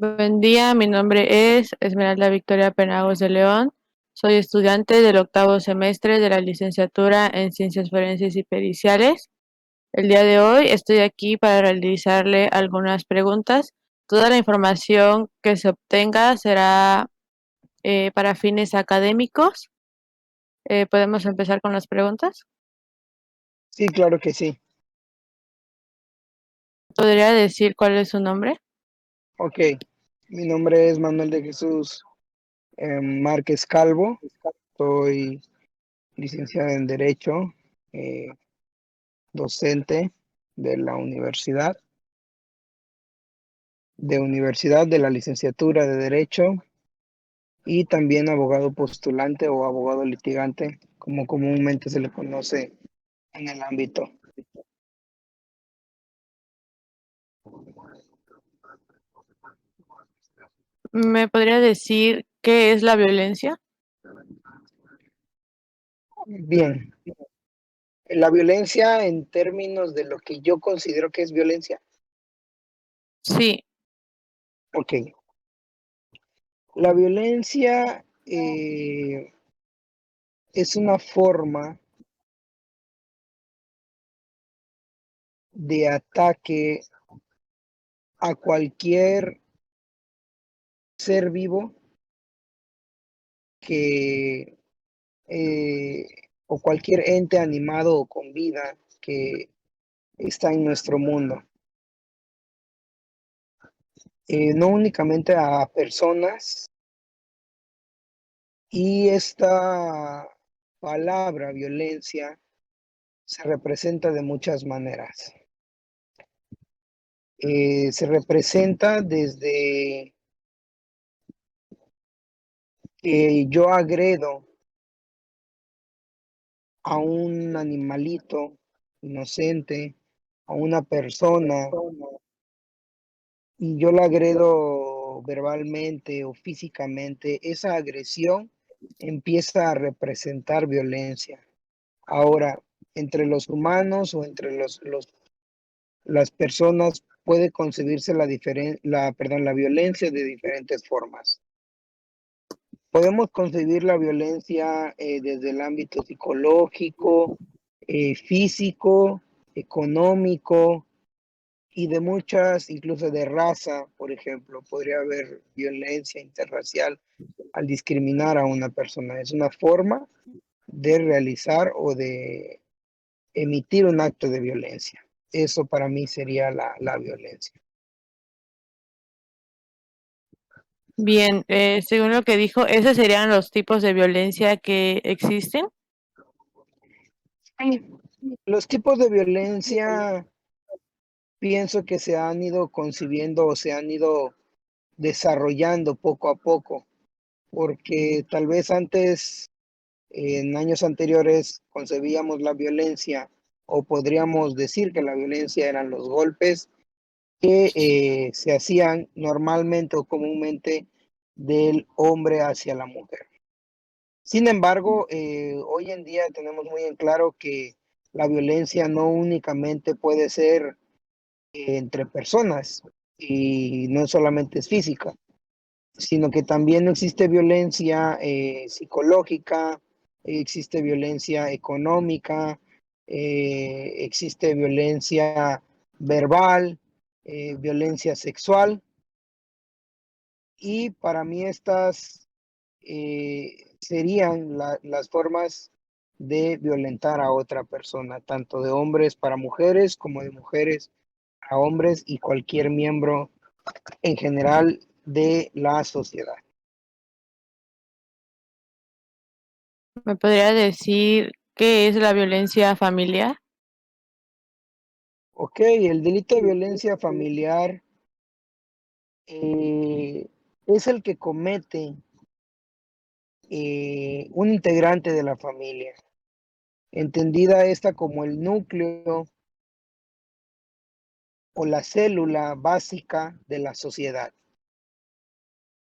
Buen día, mi nombre es Esmeralda Victoria Penagos de León. Soy estudiante del octavo semestre de la licenciatura en Ciencias Forenses y Periciales. El día de hoy estoy aquí para realizarle algunas preguntas. Toda la información que se obtenga será para fines académicos. ¿Podemos empezar con las preguntas? Sí, claro que sí. ¿Podría decir cuál es su nombre? Ok, mi nombre es Manuel de Jesús Márquez Calvo. Soy licenciado en Derecho, eh, docente de la universidad de la licenciatura de Derecho y también abogado postulante o abogado litigante, como comúnmente se le conoce en el ámbito. ¿Me podría decir qué es la violencia? Bien, la violencia en términos de lo que yo considero que es violencia. Sí, Ok, la violencia es una forma de ataque a cualquier ser vivo que eh, o cualquier ente animado o con vida que está en nuestro mundo. No únicamente a personas, y esta palabra violencia se representa de muchas maneras. Se representa desde que yo agredo a un animalito inocente, a una persona, y yo la agredo verbalmente o físicamente, esa agresión empieza a representar violencia. Ahora, entre los humanos o entre las personas puede concebirse la violencia de diferentes formas. Podemos concebir la violencia desde el ámbito psicológico, físico, económico y de muchas, incluso de raza, por ejemplo. Podría haber violencia interracial al discriminar a una persona. Es una forma de realizar o de emitir un acto de violencia. Eso para mí sería la violencia. bien, según lo que dijo, ¿esos serían los tipos de violencia que existen? Los tipos de violencia pienso que se han ido concibiendo o se han ido desarrollando poco a poco, porque tal vez antes, en años anteriores, concebíamos la violencia o podríamos decir que la violencia eran los golpes que se hacían normalmente o comúnmente del hombre hacia la mujer. Sin embargo, hoy en día tenemos muy en claro que la violencia no únicamente puede ser entre personas y no solamente es física, sino que también existe violencia psicológica, existe violencia económica, existe violencia verbal, violencia sexual, y para mí estas serían las formas de violentar a otra persona, tanto de hombres para mujeres como de mujeres a hombres y cualquier miembro en general de la sociedad. ¿Me podría decir qué es la violencia familiar? Ok, el delito de violencia familiar es el que comete un integrante de la familia, entendida esta como el núcleo o la célula básica de la sociedad.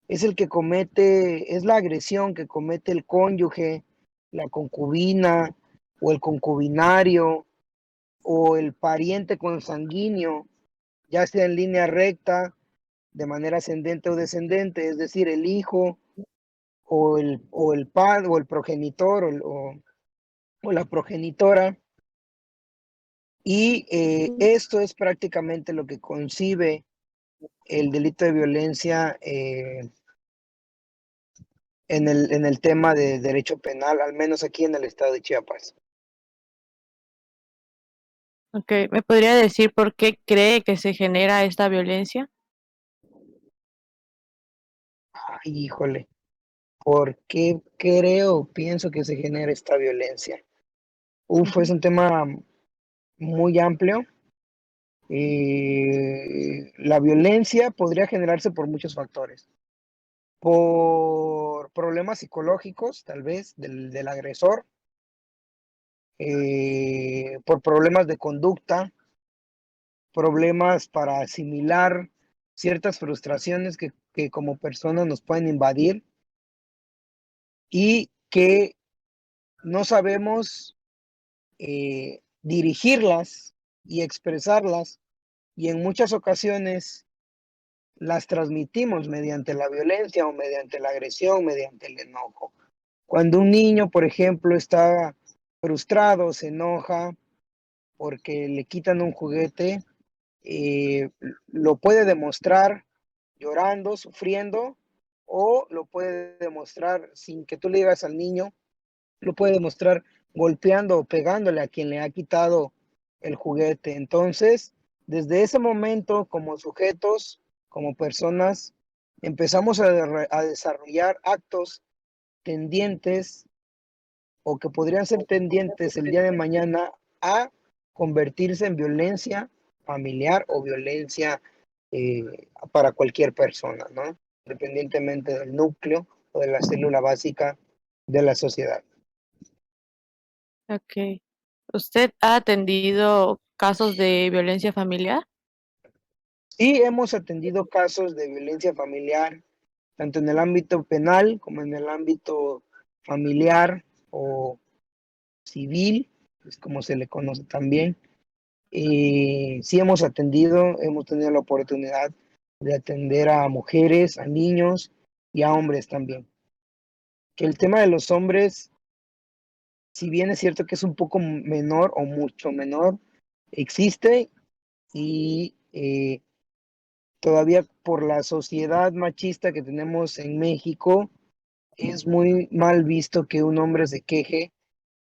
Es el que comete, es la agresión que comete el cónyuge, la concubina o el concubinario o el pariente consanguíneo, ya sea en línea recta, de manera ascendente o descendente, es decir, el hijo o el padre o el progenitor o la progenitora. Y esto es prácticamente lo que concibe el delito de violencia en el tema de derecho penal, al menos aquí en el estado de Chiapas. Ok, ¿me podría decir por qué cree que se genera esta violencia? Ay, híjole, ¿por qué creo, pienso que se genera esta violencia? Uf, es Ujú. un tema muy amplio. La violencia podría generarse por muchos factores. Por problemas psicológicos, tal vez, del agresor, por problemas de conducta, problemas para asimilar ciertas frustraciones que como personas nos pueden invadir y que no sabemos dirigirlas y expresarlas, y en muchas ocasiones las transmitimos mediante la violencia o mediante la agresión, mediante el enojo. Cuando un niño, por ejemplo, está frustrado, se enoja porque le quitan un juguete, eh, lo puede demostrar llorando, sufriendo, o lo puede demostrar sin que tú le digas al niño, lo puede demostrar golpeando o pegándole a quien le ha quitado el juguete. Entonces, desde ese momento, como sujetos, como personas, empezamos a desarrollar actos tendientes o que podrían ser tendientes el día de mañana a convertirse en violencia familiar o violencia para cualquier persona, ¿no? Independientemente del núcleo o de la célula básica de la sociedad. Ok. ¿Usted ha atendido casos de violencia familiar? Sí, hemos atendido casos de violencia familiar, tanto en el ámbito penal como en el ámbito familiar o civil, es como se le conoce también. Sí hemos tenido la oportunidad de atender a mujeres, a niños y a hombres también. Que el tema de los hombres, si bien es cierto que es un poco menor o mucho menor, existe y todavía por la sociedad machista que tenemos en México, es muy mal visto que un hombre se queje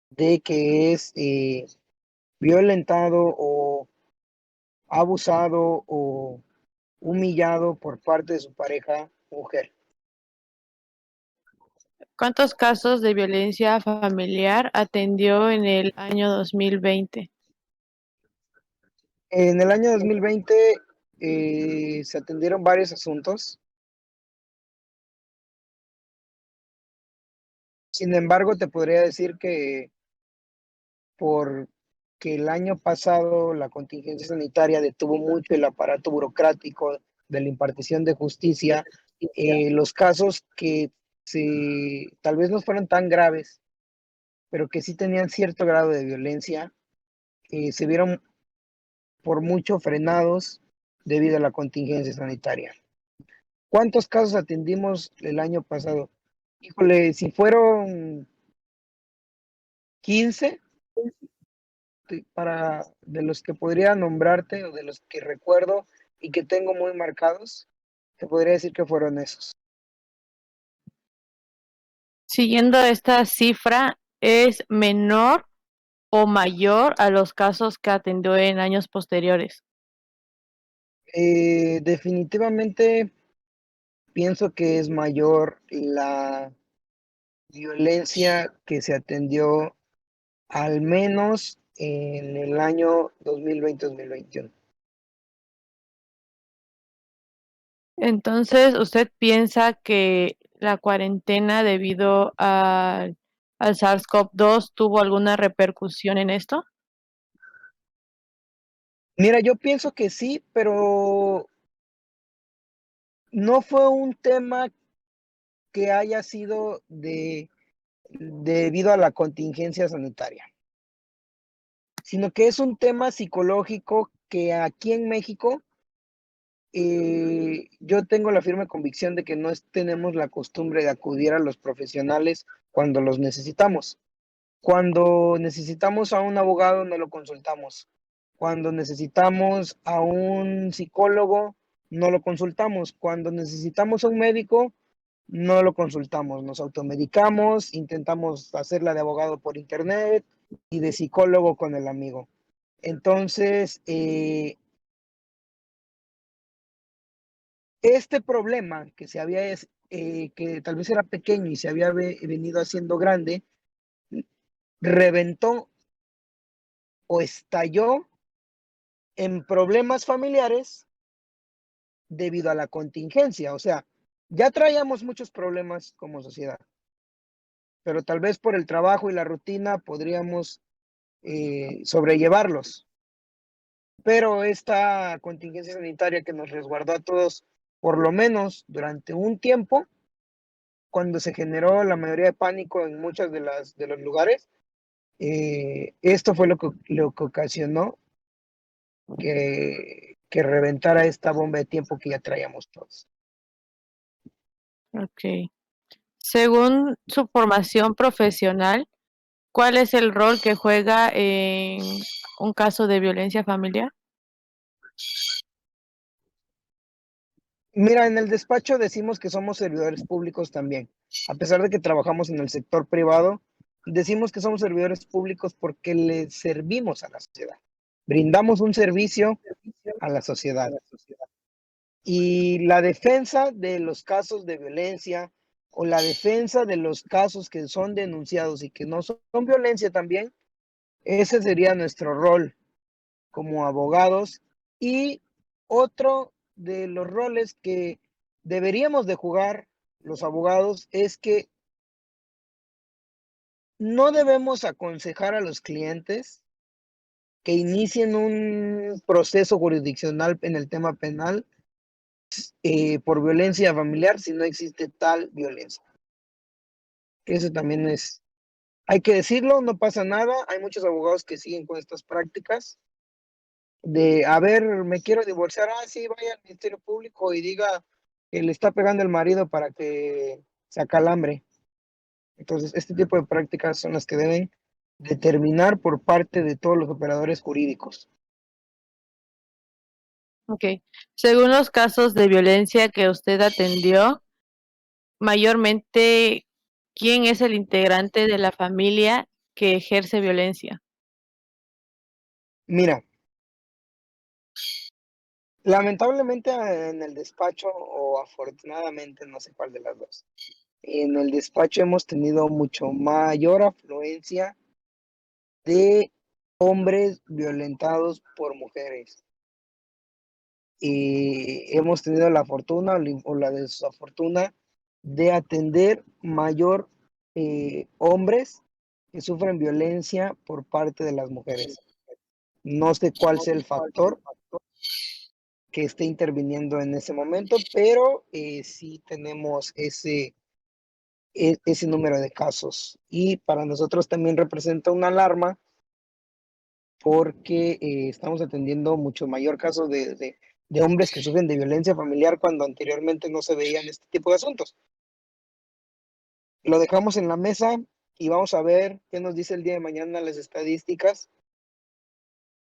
de que es violentado o abusado o humillado por parte de su pareja mujer. ¿Cuántos casos de violencia familiar atendió en el año 2020? En el año 2020 se atendieron varios asuntos. Sin embargo, te podría decir que porque el año pasado la contingencia sanitaria detuvo mucho el aparato burocrático de la impartición de justicia, los casos que tal vez no fueron tan graves, pero que sí tenían cierto grado de violencia, se vieron por mucho frenados debido a la contingencia sanitaria. ¿Cuántos casos atendimos el año pasado? Híjole, si fueron 15 para de los que podría nombrarte o de los que recuerdo y que tengo muy marcados, te podría decir que fueron esos. Siguiendo esta cifra, ¿es menor o mayor a los casos que atendió en años posteriores? Definitivamente pienso que es mayor la violencia que se atendió al menos en el año 2020-2021. Entonces, ¿usted piensa que la cuarentena debido al SARS-CoV-2 tuvo alguna repercusión en esto? Mira, yo pienso que sí, pero no fue un tema que haya sido debido a la contingencia sanitaria, sino que es un tema psicológico que aquí en México yo tengo la firme convicción de que no tenemos la costumbre de acudir a los profesionales cuando los necesitamos. Cuando necesitamos a un abogado, no lo consultamos. Cuando necesitamos a un psicólogo, no lo consultamos. Cuando necesitamos a un médico, no lo consultamos. Nos automedicamos, intentamos hacerla de abogado por internet y de psicólogo con el amigo. Entonces, este problema que se había, que tal vez era pequeño y se había venido haciendo grande, reventó o estalló en problemas familiares debido a la contingencia. O sea, ya traíamos muchos problemas como sociedad, pero tal vez por el trabajo y la rutina podríamos sobrellevarlos. Pero esta contingencia sanitaria que nos resguardó a todos, por lo menos durante un tiempo, cuando se generó la mayoría de pánico en muchos de los lugares, esto fue lo que ocasionó que reventara esta bomba de tiempo que ya traíamos todos. Ok. Según su formación profesional, ¿cuál es el rol que juega en un caso de violencia familiar? Mira, en el despacho decimos que somos servidores públicos también. A pesar de que trabajamos en el sector privado, decimos que somos servidores públicos porque le servimos a la sociedad. Brindamos un servicio a la sociedad. Y la defensa de los casos de violencia o la defensa de los casos que son denunciados y que no son violencia también, ese sería nuestro rol como abogados. Y otro de los roles que deberíamos de jugar los abogados es que no debemos aconsejar a los clientes que inicien un proceso jurisdiccional en el tema penal por violencia familiar si no existe tal violencia. Eso también es, hay que decirlo, no pasa nada. Hay muchos abogados que siguen con estas prácticas de, a ver, me quiero divorciar, sí, vaya al Ministerio Público y diga que le está pegando el marido para que se acalambre. Entonces, este tipo de prácticas son las que deben determinar por parte de todos los operadores jurídicos. Ok. Según los casos de violencia que usted atendió, mayormente, ¿quién es el integrante de la familia que ejerce violencia? Mira, lamentablemente en el despacho, o afortunadamente, no sé cuál de las dos, en el despacho hemos tenido mucho mayor afluencia de hombres violentados por mujeres. Y hemos tenido la fortuna o la desafortuna de atender mayor hombres que sufren violencia por parte de las mujeres. No sé cuál sea el factor que esté interviniendo en ese momento, pero sí tenemos ese número de casos. Y para nosotros también representa una alarma porque estamos atendiendo mucho mayor caso de hombres que sufren de violencia familiar cuando anteriormente no se veían este tipo de asuntos. Lo dejamos en la mesa y vamos a ver qué nos dice el día de mañana las estadísticas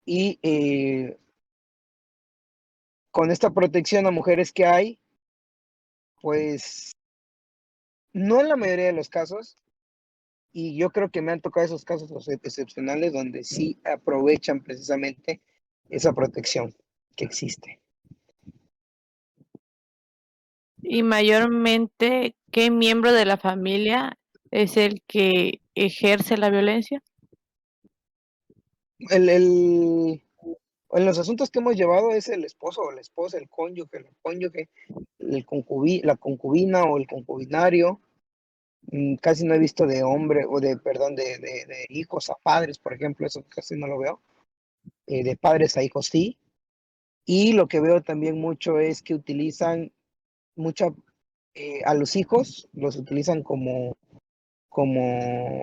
y con esta protección a mujeres que hay, pues no en la mayoría de los casos, y yo creo que me han tocado esos casos excepcionales donde sí aprovechan precisamente esa protección que existe. Y mayormente, ¿qué miembro de la familia es el que ejerce la violencia? El, en los asuntos que hemos llevado es el esposo o la esposa, el cónyuge, la concubina o el concubinario. Casi no he visto de hombre o perdón, de hijos a padres, por ejemplo, eso casi no lo veo. De padres a hijos sí. Y lo que veo también mucho es que utilizan mucha, a los hijos, los utilizan como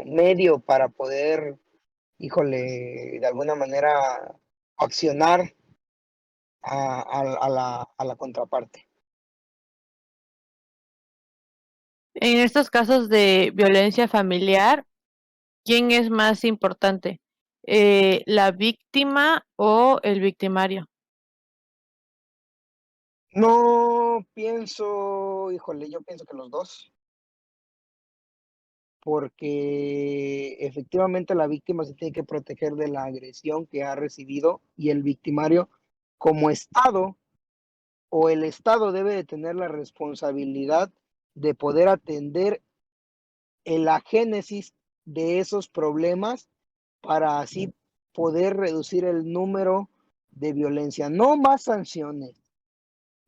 medio para poder, híjole, de alguna manera accionar a la contraparte. En estos casos de violencia familiar, ¿quién es más importante? ¿La víctima o el victimario? No pienso, híjole, yo pienso que los dos, porque efectivamente la víctima se tiene que proteger de la agresión que ha recibido y el victimario como Estado o el Estado debe de tener la responsabilidad de poder atender en la génesis de esos problemas para así poder reducir el número de violencia. No más sanciones.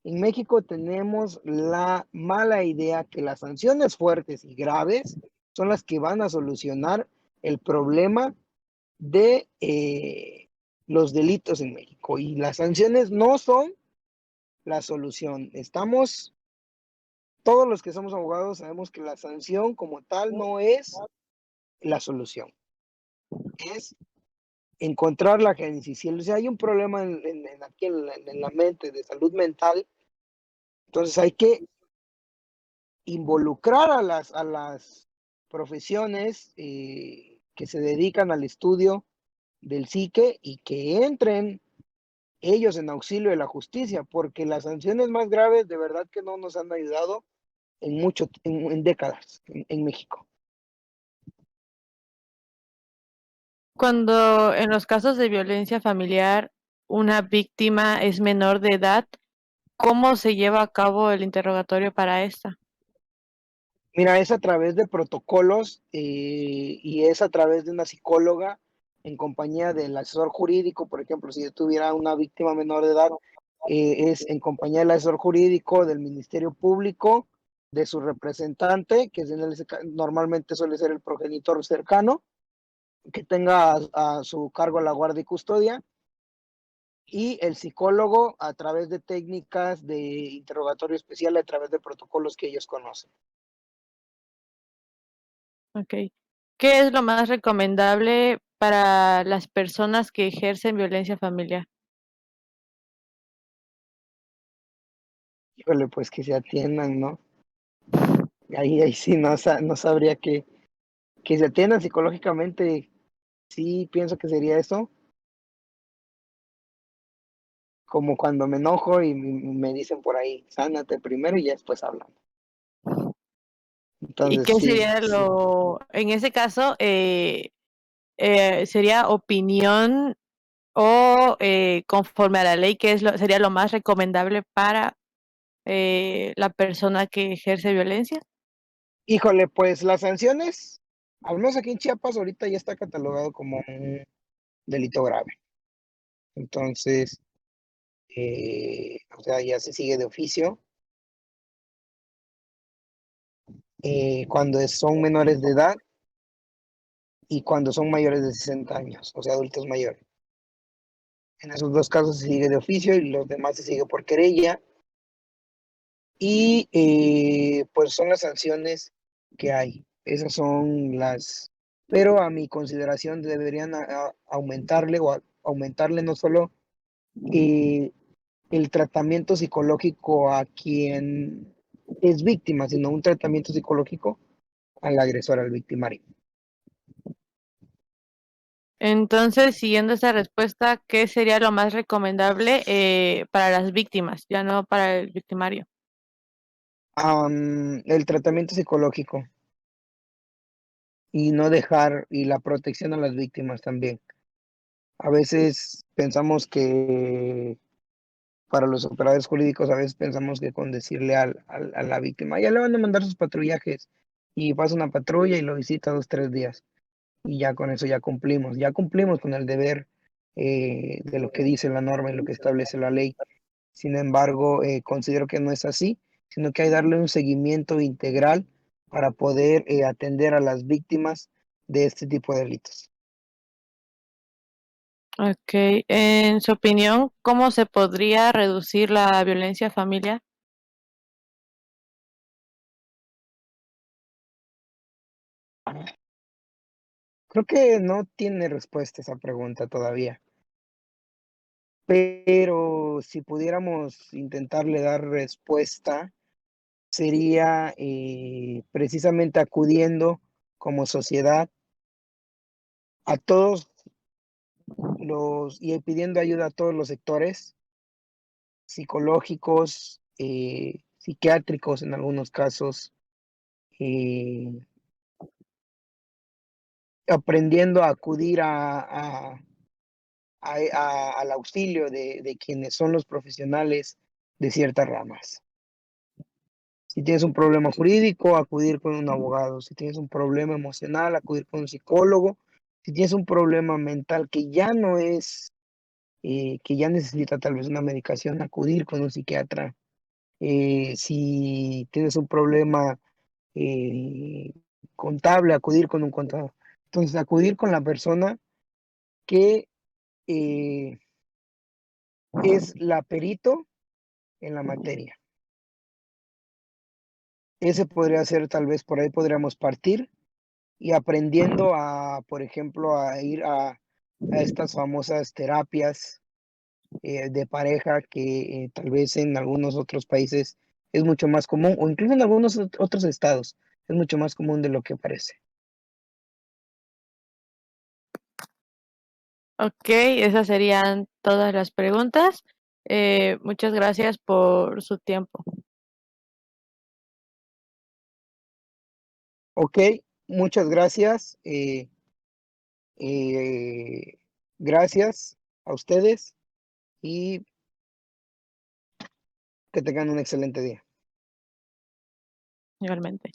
En México tenemos la mala idea que las sanciones fuertes y graves son las que van a solucionar el problema de los delitos en México. Y las sanciones no son la solución. Todos los que somos abogados sabemos que la sanción como tal no es la solución. Es encontrar la génesis. Si hay un problema aquí en la mente de salud mental, entonces hay que involucrar a las profesiones que se dedican al estudio del psique y que entren ellos en auxilio de la justicia, porque las sanciones más graves de verdad que no nos han ayudado en décadas en México. Cuando en los casos de violencia familiar una víctima es menor de edad, ¿cómo se lleva a cabo el interrogatorio para esta? Mira, es a través de protocolos y es a través de una psicóloga en compañía del asesor jurídico. Por ejemplo, si yo tuviera una víctima menor de edad, es en compañía del asesor jurídico, del Ministerio Público, de su representante, que normalmente suele ser el progenitor cercano, que tenga a su cargo la guardia y custodia, y el psicólogo a través de técnicas de interrogatorio especial, a través de protocolos que ellos conocen. Okay. ¿Qué es lo más recomendable para las personas que ejercen violencia familiar? Híjole, pues que se atiendan, ¿no? Ahí sí no sabría que se atiendan psicológicamente, sí pienso que sería eso, como cuando me enojo y me dicen por ahí, sánate primero y ya después hablamos. ¿Y Entonces qué sí, sería sí. en ese caso, sería opinión o conforme a la ley, qué es sería lo más recomendable para la persona que ejerce violencia? Híjole, pues las sanciones, al menos aquí en Chiapas ahorita ya está catalogado como un delito grave. Entonces, o sea, ya se sigue de oficio. Cuando son menores de edad y cuando son mayores de 60 años, o sea, adultos mayores. En esos dos casos se sigue de oficio y los demás se sigue por querella. Y pues son las sanciones que hay. Esas son las, pero a mi consideración deberían aumentarle aumentarle no solo eh, el tratamiento psicológico a quien es víctima, sino un tratamiento psicológico al agresor, al victimario. Entonces, siguiendo esa respuesta, ¿qué sería lo más recomendable para las víctimas, ya no para el victimario? El tratamiento psicológico y no dejar, y la protección a las víctimas también. A veces pensamos que para los operadores jurídicos, a veces pensamos que con decirle a la víctima, ya le van a mandar sus patrullajes y pasa una patrulla y lo visita 2, 3 días y ya con eso ya cumplimos con el deber de lo que dice la norma y lo que establece la ley. Sin embargo, considero que no es así, sino que hay que darle un seguimiento integral para poder atender a las víctimas de este tipo de delitos. Ok, en su opinión, ¿cómo se podría reducir la violencia familiar? Creo que no tiene respuesta esa pregunta todavía. pero si pudiéramos intentarle dar respuesta, sería, precisamente acudiendo como sociedad a todos los y pidiendo ayuda a todos los sectores psicológicos, psiquiátricos en algunos casos, eh, aprendiendo a acudir al auxilio de quienes son los profesionales de ciertas ramas. Si tienes un problema jurídico, acudir con un abogado. Si tienes un problema emocional, acudir con un psicólogo. Si tienes un problema mental que ya no es, que ya necesita tal vez una medicación, acudir con un psiquiatra. Si tienes un problema eh, contable, acudir con un contador. Entonces, acudir con la persona que eh, es la perito en la materia. Ese podría ser, tal vez por ahí podríamos partir y aprendiendo a, por ejemplo, a ir a estas famosas terapias de pareja que tal vez en algunos otros países es mucho más común, o incluso en algunos otros estados es mucho más común de lo que parece. Ok, esas serían todas las preguntas. Muchas gracias por su tiempo. Ok, muchas gracias. Eh, gracias a ustedes y que tengan un excelente día. Igualmente.